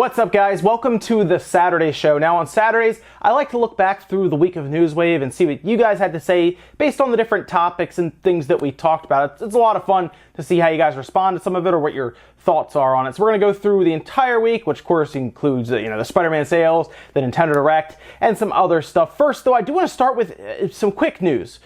What's up, guys? Welcome to the Saturday show. Now on Saturdays, I like to look back through the week of Newswave and see what you guys had to say based on the different topics and things that we talked about. It's a lot of fun to see how you guys respond to some of it or what your thoughts are on it. So we're going to go through the entire week, which of course includes the Spider-Man sales, the Nintendo Direct, and some other stuff. First, though, I do want to start with some quick news.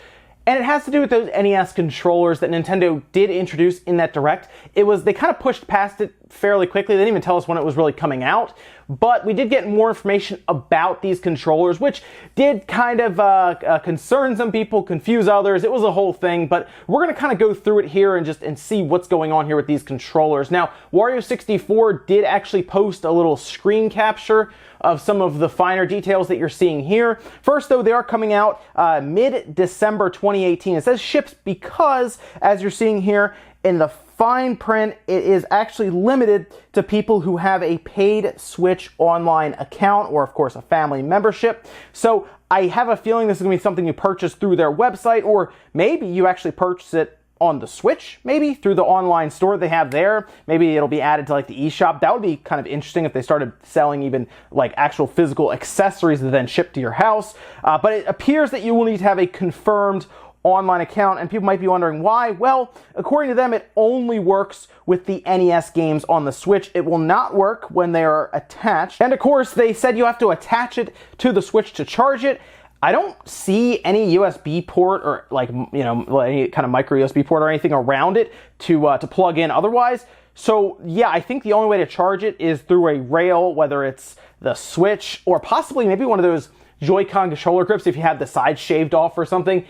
And it has to do with those NES controllers that Nintendo did introduce in that Direct. They kind of pushed past it fairly quickly. They didn't even tell us when it was really coming out. But we did get more information about these controllers, which did kind of concern some people, confuse others. It was a whole thing, but we're going to kind of go through it here and see what's going on here with these controllers. Now, Wario64 did actually post a little screen capture of some of the finer details that you're seeing here. First, though, they are coming out mid-December 2018. It says ships because, as you're seeing here in the fine print, it is actually limited to people who have a paid Switch Online account or, of course, a family membership. So I have a feeling this is going to be something you purchase through their website, or maybe you actually purchase it on the Switch, maybe through the online store they have there. Maybe it'll be added to like the eShop. That would be kind of interesting if they started selling even like actual physical accessories that then ship to your house. But it appears that you will need to have a confirmed online account, and people might be wondering why. Well, according to them, it only works with the NES games on the Switch. It will not work when they are attached. And of course, they said you have to attach it to the Switch to charge it. I don't see any USB port or any kind of micro USB port or anything around it to plug in otherwise. So yeah, I think the only way to charge it is through a rail, whether it's the Switch or possibly maybe one of those Joy-Con controller grips if you have the side shaved off or something.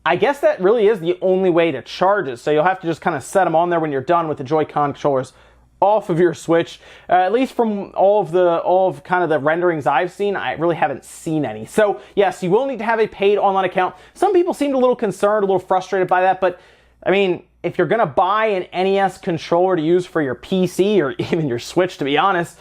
I guess that really is the only way to charge it. So you'll have to just kind of set them on there when you're done with the Joy-Con controllers off of your Switch. At least from all of kind of the renderings I've seen, I really haven't seen any. So yes, you will need to have a paid online account. Some people seemed a little concerned, a little frustrated by that, but I mean, if you're gonna buy an NES controller to use for your PC or even your Switch, to be honest,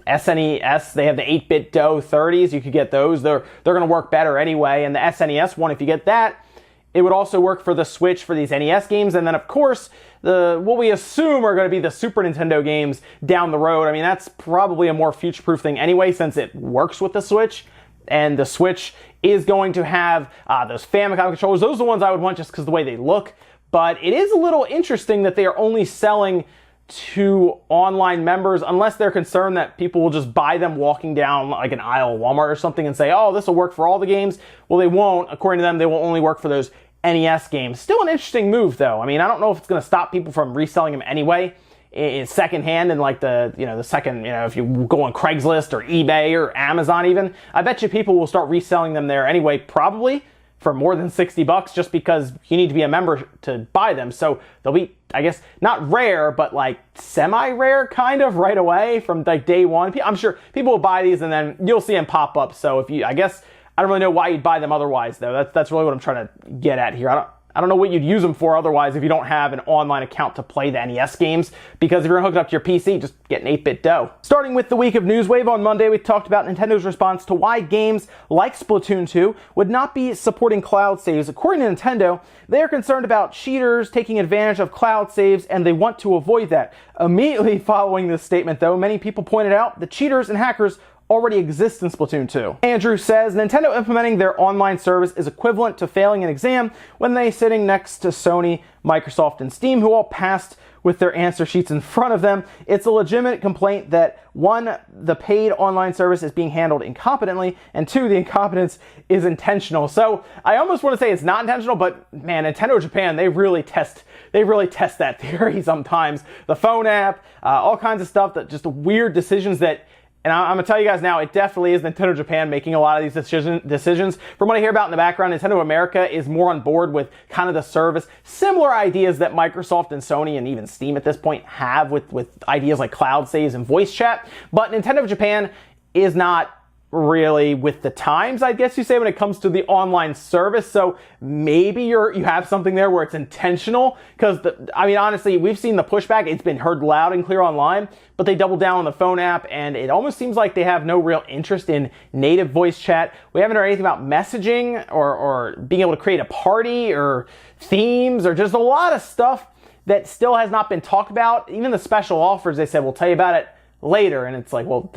SNES, they have the 8-bit DOE 30s, you could get those. They're gonna work better anyway, and the SNES one, if you get that, it would also work for the Switch for these NES games, and then of course, what we assume are going to be the Super Nintendo games down the road. I mean, that's probably a more future-proof thing anyway, since it works with the Switch, and the Switch is going to have those Famicom controllers. Those are the ones I would want just because of the way they look, but it is a little interesting that they are only selling to online members, unless they're concerned that people will just buy them walking down like an aisle of Walmart or something and say, oh, this will work for all the games. Well, they won't. According to them, they will only work for those NES games. Still an interesting move, though. I mean, I don't know if it's going to stop people from reselling them anyway in secondhand and like the second, if you go on Craigslist or eBay or Amazon even, I bet you people will start reselling them there anyway, probably for more than $60 just because you need to be a member to buy them. So they'll be, I guess, not rare, but like semi-rare kind of right away from like day one. I'm sure people will buy these and then you'll see them pop up. So I guess, I don't really know why you'd buy them otherwise though. That's really what I'm trying to get at here. I don't know what you'd use them for otherwise if you don't have an online account to play the NES games, because if you're hooked up to your PC, just get an 8-bit DOE. Starting with the week of Newswave, on Monday we talked about Nintendo's response to why games like Splatoon 2 would not be supporting cloud saves. According to Nintendo, they are concerned about cheaters taking advantage of cloud saves and they want to avoid that. Immediately following this statement though, many people pointed out that cheaters and hackers already exist in Splatoon 2. Andrew says, Nintendo implementing their online service is equivalent to failing an exam when they sitting next to Sony, Microsoft, and Steam, who all passed with their answer sheets in front of them. It's a legitimate complaint that 1, the paid online service is being handled incompetently, and 2, the incompetence is intentional. So I almost want to say it's not intentional, but man, Nintendo Japan, they really test that theory sometimes. The phone app, all kinds of stuff, that just weird decisions that. And I'm going to tell you guys now, it definitely is Nintendo Japan making a lot of these decisions. From what I hear about in the background, Nintendo America is more on board with kind of the service. Similar ideas that Microsoft and Sony and even Steam at this point have with ideas like cloud saves and voice chat. But Nintendo Japan is not really with the times, I guess you say, when it comes to the online service. So maybe you have something there where it's intentional, because I mean, honestly, we've seen the pushback. It's been heard loud and clear online, but they double down on the phone app, and it almost seems like they have no real interest in native voice chat. We haven't heard anything about messaging or being able to create a party or themes or just a lot of stuff that still has not been talked about. Even the special offers, they said, we'll tell you about it later. And it's like, well,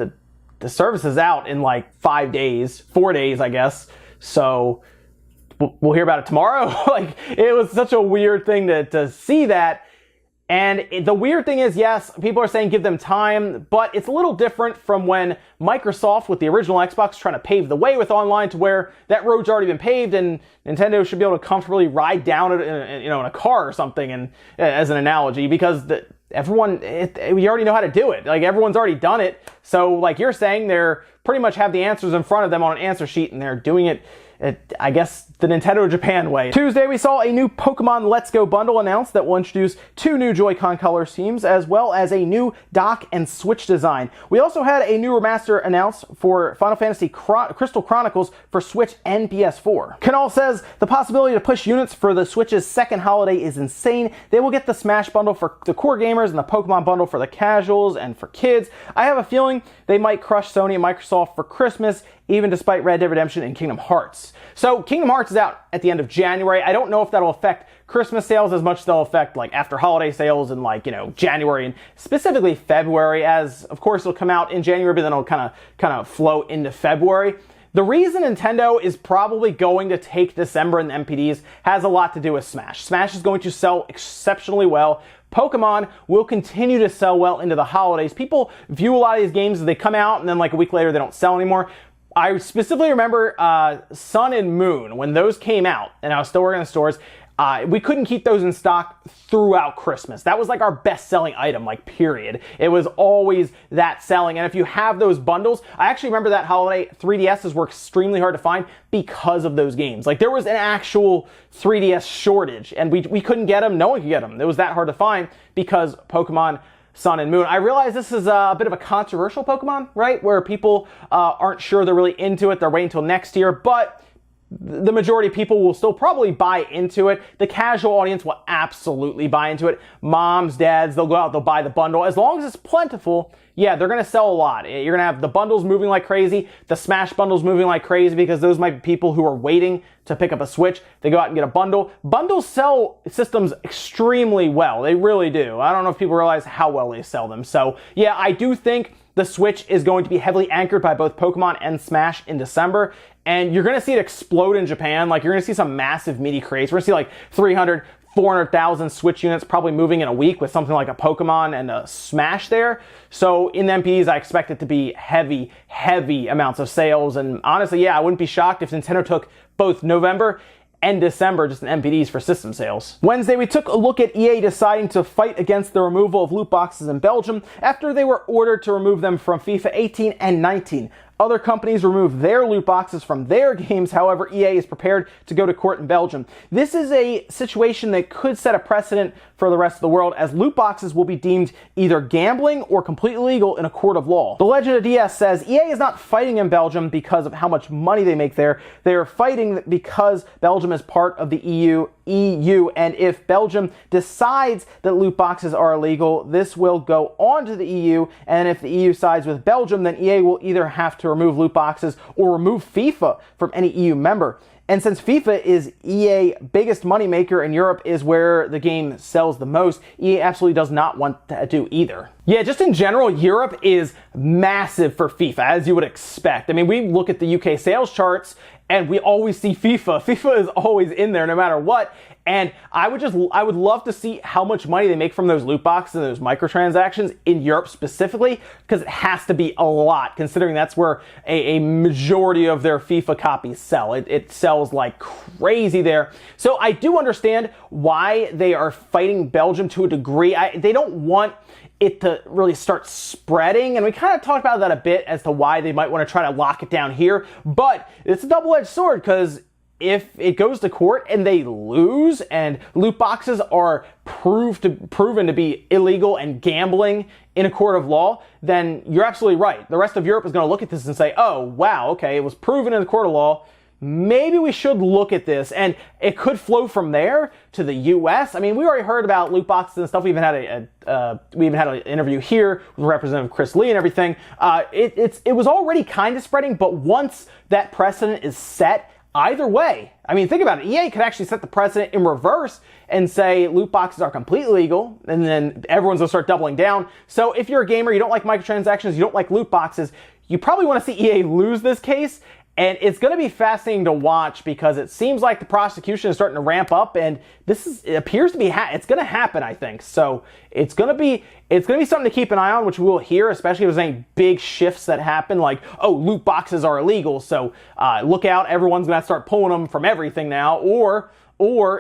the service is out in like 5 days, 4 days, I guess. So we'll hear about it tomorrow. Like, it was such a weird thing to see that. And the weird thing is, yes, people are saying give them time, but it's a little different from when Microsoft with the original Xbox trying to pave the way with online, to where that road's already been paved and Nintendo should be able to comfortably ride down it in a car or something, and as an analogy, because we already know how to do it. Like, everyone's already done it. So like you're saying, they're pretty much have the answers in front of them on an answer sheet, and they're doing it, I guess, the Nintendo Japan way. Tuesday, we saw a new Pokemon Let's Go bundle announced that will introduce 2 new Joy-Con color schemes, as well as a new dock and Switch design. We also had a new remaster announced for Final Fantasy Crystal Chronicles for Switch and PS4. Canal says the possibility to push units for the Switch's second holiday is insane. They will get the Smash bundle for the core gamers and the Pokemon bundle for the casuals and for kids. I have a feeling they might crush Sony and Microsoft for Christmas, even despite Red Dead Redemption and Kingdom Hearts. So Kingdom Hearts is out at the end of January. I don't know if that'll affect Christmas sales as much as they'll affect like after holiday sales in like, January and specifically February, as of course it'll come out in January, but then it'll kind of flow into February. The reason Nintendo is probably going to take December in the MPDs has a lot to do with Smash. Smash is going to sell exceptionally well. Pokemon will continue to sell well into the holidays. People view a lot of these games as they come out and then like a week later they don't sell anymore. I specifically remember Sun and Moon, when those came out and I was still working in stores, we couldn't keep those in stock throughout Christmas. That was like our best-selling item, like, period. It was always that selling. And if you have those bundles, I actually remember that holiday, 3DSs were extremely hard to find because of those games. Like, there was an actual 3DS shortage, and we couldn't get them. No one could get them. It was that hard to find because Pokemon Sun and Moon. I realize this is a bit of a controversial Pokemon, right? Where people aren't sure they're really into it. They're waiting until next year, but the majority of people will still probably buy into it. The casual audience will absolutely buy into it. Moms, dads, they'll go out, they'll buy the bundle. As long as it's plentiful, yeah, they're going to sell a lot. You're going to have the bundles moving like crazy, the Smash bundles moving like crazy, because those might be people who are waiting to pick up a Switch. They go out and get a bundle. Bundles sell systems extremely well. They really do. I don't know if people realize how well they sell them. So, yeah, I do think the Switch is going to be heavily anchored by both Pokemon and Smash in December. And you're going to see it explode in Japan. Like, you're going to see some massive meaty crates. We're going to see like 300, 400,000 Switch units probably moving in a week with something like a Pokemon and a Smash there. So in the MPs, I expect it to be heavy, heavy amounts of sales. And honestly, yeah, I wouldn't be shocked if Nintendo took both November and December just in MPDs for system sales. Wednesday, we took a look at EA deciding to fight against the removal of loot boxes in Belgium after they were ordered to remove them from FIFA 18 and 19. Other companies remove their loot boxes from their games. However, EA is prepared to go to court in Belgium. This is a situation that could set a precedent for the rest of the world, as loot boxes will be deemed either gambling or completely legal in a court of law. The Legend of DS says EA is not fighting in Belgium because of how much money they make there. They are fighting because Belgium is part of the EU, and if Belgium decides that loot boxes are illegal, this will go on to the EU, and if the EU sides with Belgium, then EA will either have to remove loot boxes or remove FIFA from any EU member. And since FIFA is EA's biggest moneymaker in Europe, is where the game sells the most, EA absolutely does not want to do either. Yeah, just in general, Europe is massive for FIFA, as you would expect. I mean, we look at the UK sales charts and we always see FIFA. FIFA is always in there no matter what. And I would love to see how much money they make from those loot boxes and those microtransactions in Europe specifically, because it has to be a lot, considering that's where a majority of their FIFA copies sell. It sells like crazy there. So I do understand why they are fighting Belgium to a degree. They don't want it to really start spreading, and we kind of talked about that a bit as to why they might want to try to lock it down here, but it's a double-edged sword, because if it goes to court and they lose and loot boxes are proven to be illegal and gambling in a court of law, then you're absolutely right. The rest of Europe is going to look at this and say, oh, wow, okay, it was proven in the court of law. Maybe we should look at this, and it could flow from there to the U.S. I mean, we already heard about loot boxes and stuff. We even had an interview here with Representative Chris Lee and everything. It was already kind of spreading, but once that precedent is set, either way, I mean, think about it. EA could actually set the precedent in reverse and say loot boxes are completely legal, and then everyone's going to start doubling down. So if you're a gamer, you don't like microtransactions, you don't like loot boxes, you probably want to see EA lose this case. And it's going to be fascinating to watch because it seems like the prosecution is starting to ramp up, and it appears to be it's going to happen, I think. So it's going to be something to keep an eye on, which we will hear, especially if there's any big shifts that happen, like, oh, loot boxes are illegal, so look out, everyone's going to start pulling them from everything now, or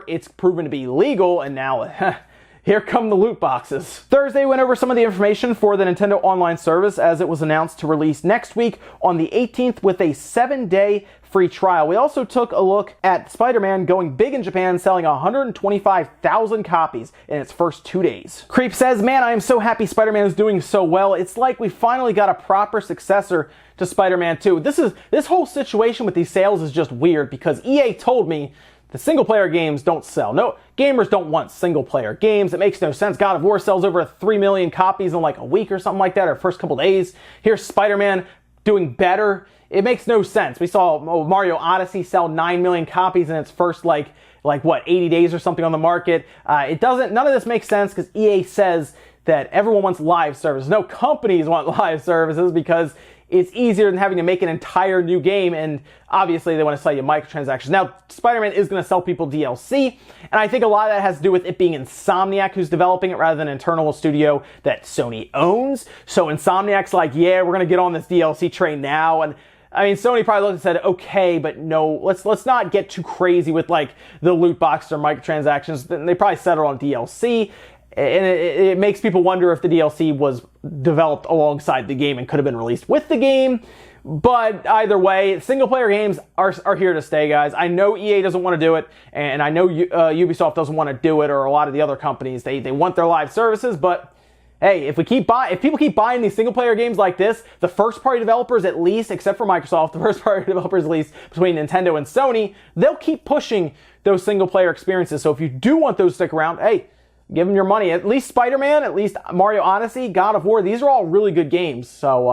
it's proven to be legal, and now here come the loot boxes. Thursday went over some of the information for the Nintendo Online service as it was announced to release next week on the 18th with a 7-day free trial. We also took a look at Spider-Man going big in Japan, selling 125,000 copies in its first 2 days. Creep says, man, I am so happy Spider-Man is doing so well. It's like we finally got a proper successor to Spider-Man 2. This whole situation with these sales is just weird because EA told me the single-player games don't sell. No, gamers don't want single-player games. It makes no sense. God of War sells over 3 million copies in like a week or something like that, or first couple days. Here's Spider-Man doing better. It makes no sense. We saw Mario Odyssey sell 9 million copies in its first like what, 80 days or something on the market. None of this makes sense because EA says that everyone wants live services. No companies want live services because it's easier than having to make an entire new game, and obviously they want to sell you microtransactions. Now, Spider-Man is going to sell people DLC, and I think a lot of that has to do with it being Insomniac who's developing it rather than an internal studio that Sony owns. So Insomniac's like, yeah, we're going to get on this DLC train now, and I mean, Sony probably looked and said, okay, but no, let's not get too crazy with like the loot box or microtransactions. Then they probably settled on DLC. And it makes people wonder if the DLC was developed alongside the game and could have been released with the game. But either way, single-player games are here to stay, guys. I know EA doesn't want to do it, and I know Ubisoft doesn't want to do it, or a lot of the other companies. They want their live services, but hey, if people keep buying these single-player games like this, the first-party developers at least, except for Microsoft, the first-party developers at least between Nintendo and Sony, they'll keep pushing those single-player experiences. So if you do want those to stick around, hey, give them your money. At least Spider-Man, at least Mario Odyssey, God of War, these are all really good games. So,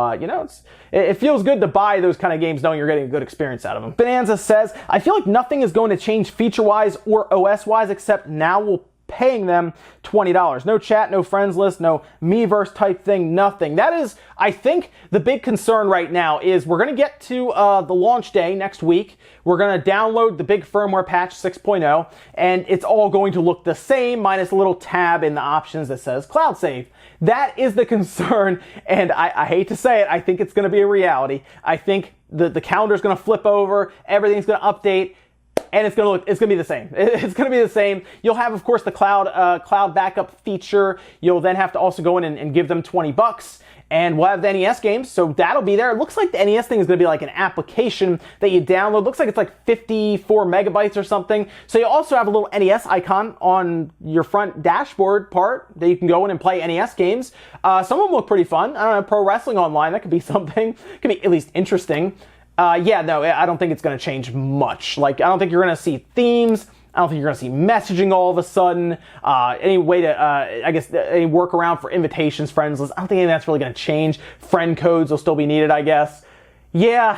it feels good to buy those kind of games knowing you're getting a good experience out of them. Bonanza says, I feel like nothing is going to change feature-wise or OS-wise except now we'll paying them $20. No chat, no friends list, no Miiverse type thing, nothing. That is, I think, the big concern right now is we're going to get to the launch day next week. We're going to download the big firmware patch 6.0, and it's all going to look the same minus a little tab in the options that says cloud save. That is the concern, and I hate to say it, I think it's going to be a reality. I think the calendar's going to flip over, everything's going to update, and it's gonna be the same. It's gonna be the same. You'll have, of course, the cloud backup feature. You'll then have to also go in and give them $20, and we'll have the NES games, so that'll be there. It looks like the NES thing is gonna be like an application that you download. Looks like it's like 54 megabytes or something. So you also have a little NES icon on your front dashboard part that you can go in and play NES games. Some of them look pretty fun. I don't know, Pro Wrestling Online, that could be something. Could be at least interesting. No, I don't think it's going to change much. Like, I don't think you're going to see themes. I don't think you're going to see messaging all of a sudden. Any way to, any workaround for invitations, friends lists. I don't think any of that's really going to change. Friend codes will still be needed, I guess. Yeah,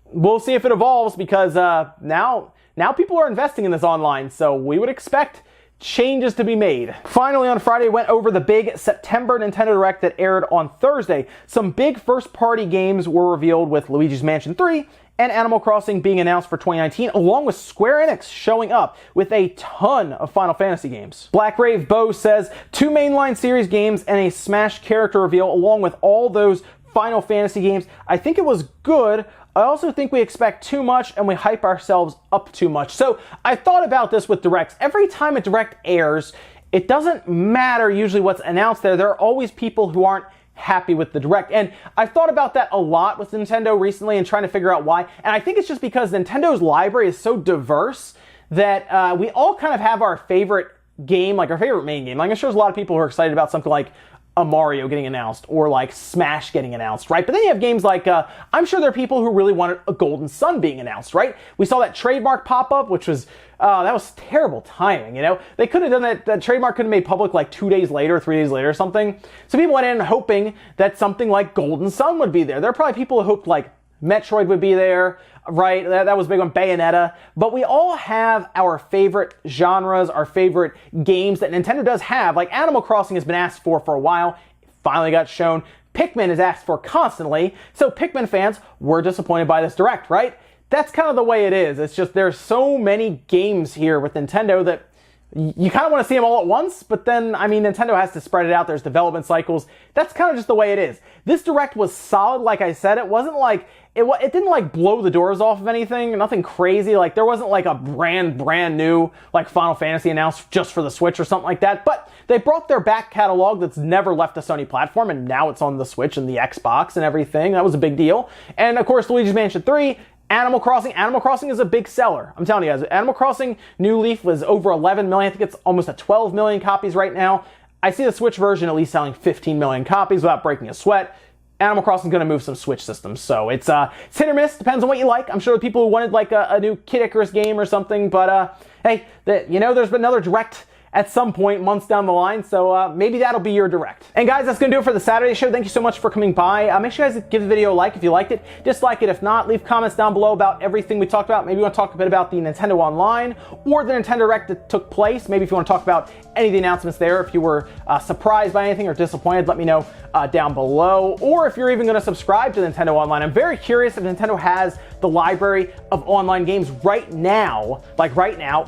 we'll see if it evolves because now people are investing in this online, so we would expect changes to be made. Finally, on Friday, went over the big September Nintendo Direct that aired on Thursday. Some big first-party games were revealed with Luigi's Mansion 3 and Animal Crossing being announced for 2019, along with Square Enix showing up with a ton of Final Fantasy games. Black Rave Bo says, 2 mainline series games and a Smash character reveal, along with all those Final Fantasy games. I think it was good. I also think we expect too much and we hype ourselves up too much. So I thought about this with Directs. Every time a Direct airs, it doesn't matter usually what's announced there. There are always people who aren't happy with the Direct. And I've thought about that a lot with Nintendo recently and trying to figure out why. And I think it's just because Nintendo's library is so diverse that we all kind of have our favorite game, like our favorite main game. Like I'm sure there's a lot of people who are excited about something like a Mario getting announced or like Smash getting announced, right? But then you have games like, I'm sure there are people who really wanted a Golden Sun being announced, right? We saw that trademark pop up, which was, that was terrible timing, you know? They could have done that trademark could have made public like 2 days later, 3 days later or something. So people went in hoping that something like Golden Sun would be there. There are probably people who hoped like Metroid would be there, right? That was big on Bayonetta. But we all have our favorite genres, our favorite games that Nintendo does have. Like Animal Crossing has been asked for a while. It finally got shown. Pikmin is asked for constantly. So Pikmin fans were disappointed by this Direct, right? That's kind of the way it is. It's just there's so many games here with Nintendo that you kind of want to see them all at once, but then, I mean, Nintendo has to spread it out. There's development cycles. That's kind of just the way it is. This Direct was solid, like I said. It wasn't like, it didn't like blow the doors off of anything, nothing crazy. Like there wasn't like a brand new like Final Fantasy announced just for the Switch or something like that, but they brought their back catalog that's never left a Sony platform, and now it's on the Switch and the Xbox and everything. That was a big deal. And of course, Luigi's Mansion 3, Animal Crossing. Animal Crossing is a big seller. I'm telling you guys, Animal Crossing New Leaf was over 11 million. I think it's almost at 12 million copies right now. I see the Switch version at least selling 15 million copies without breaking a sweat. Animal Crossing is going to move some Switch systems, so it's hit or miss. Depends on what you like. I'm sure the people who wanted like a new Kid Icarus game or something, but hey, there's been another Direct at some point months down the line, so maybe that'll be your Direct. And guys, that's gonna do it for the Saturday show. Thank you so much for coming by. Make sure you guys give the video a like if you liked it, dislike it if not. Leave comments down below about everything we talked about. Maybe you want to talk a bit about the Nintendo Online or the Nintendo Direct that took place. Maybe if you want to talk about any of the announcements there, if you were surprised by anything or disappointed, let me know down below. Or if you're even going to subscribe to Nintendo Online. I'm very curious if Nintendo has the library of online games right now,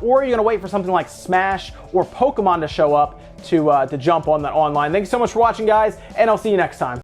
or are you going to wait for something like Smash or Pokemon to show up to jump on the online? Thank you so much for watching, guys, and I'll see you next time.